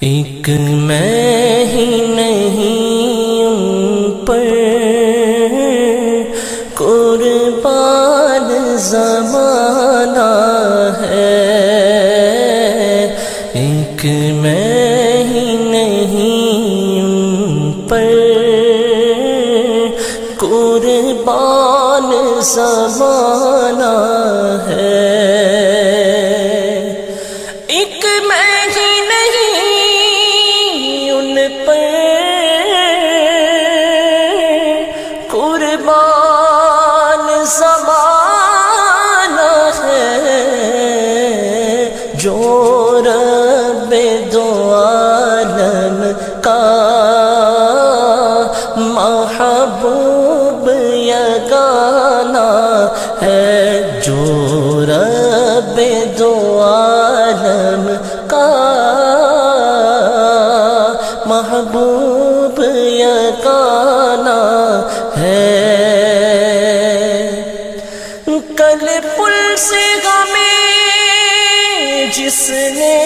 ایک میں ہی نہیں ان پر قربان زمانہ ہے، ایک میں ہی نہیں ان پر قربان زمانہ ہے، ایک میں ہی نہیں ان پر قربان زمانہ ہے، جو رب دو عالم کا محبوب یگانہ ہے، جو رب دو عالم کا محبوب یگانہ ہے، کل پل سے ہمیں جس نے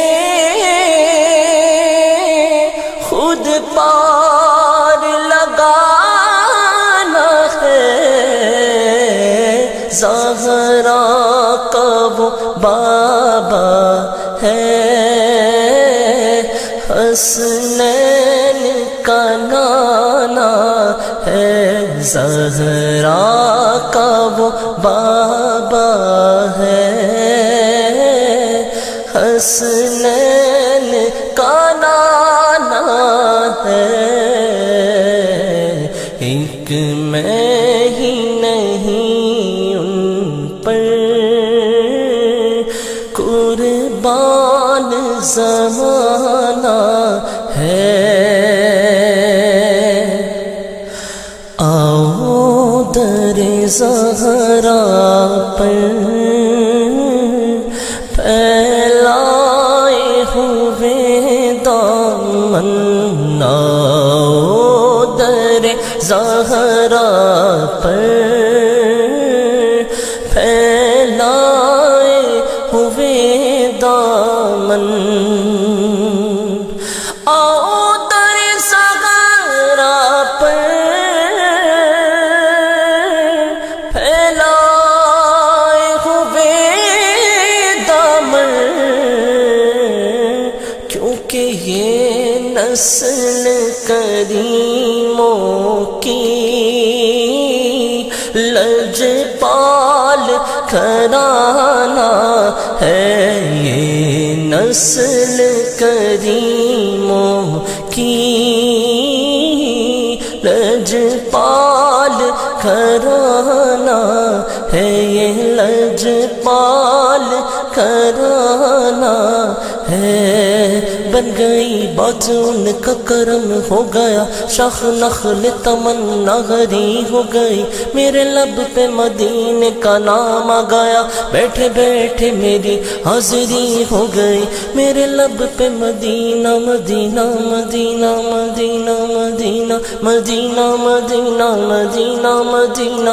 خود پار لگانا ہے، زہرا کا وہ بابا ہے، حسنین کا نانا ہے، زہرا کا وہ بابا ہے، حسنین کا نانا ہے، ایک میں ہی نہیں ان پر قربان زمانہ ہے، آؤ در زہرا پر پھیلائے ہوئے دامن، آؤ در زہرا پر پھیلائے ہوئے دامن، آؤ در زہرا پر پھیلائے ہوئے دامن، کیونکہ یہ نسل کریموں کی لجپال گھرانہ ہے، یہ نسل کریموں کی لجپال گھرانہ ہے، یہ لجپال گھرانہ ہے، بن گئی بات ان کا کرم ہو گیا، شاخ نخل تمنا ہری ہو گئی، میرے لب پہ مدینے کا نام آ گیا، بیٹھے بیٹھے میری حاضری ہو گئی، میرے لب پہ مدینہ مدینہ مدینہ مدینہ مدینہ مدینہ مدینہ مدینہ مدینہ،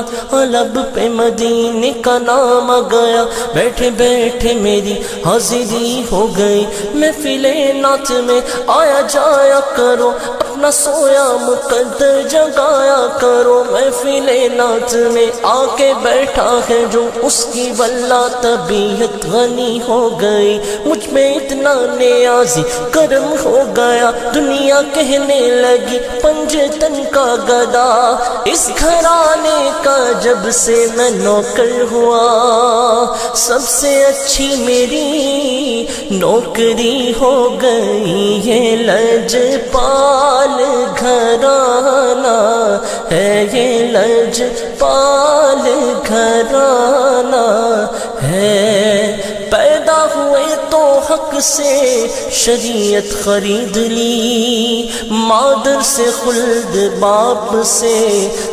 لب پہ مدینے کا نام آ گیا، بیٹھے بیٹھے میری حاضری ہو گئی، محفل نعت میں آیا جایا کرو، اپنا سویا مقدر جگایا کرو، محفل نعت میں آ کے بیٹھا ہے جو، اس کی واللہ طبیعت غنی ہو گئی، مجھ میں اتنا نیازی کرم ہو گیا، دنیا کہنے لگی پنجتن کا گدا، اس گھرانے کا جب سے میں نوکر ہوا، سب سے اچھی میری نوکری ہو گئی، یہ لجپال گھرانہ ہے، یہ لجپال گھرانہ ہے، پیدا ہوئے تو حق سے شریعت خرید لی، مادر سے خلد باپ سے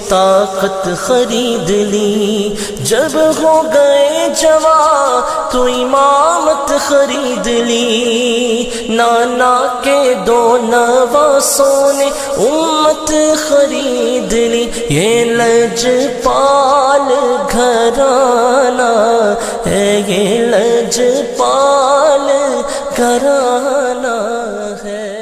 طاقت خرید لی، جب ہو گئے جوان تو امامت خرید لی، نانا کے دو نواسوں نے امت خرید لی، یہ لجپال گھرانہ ہے، یہ لجپال گھرانہ ہے۔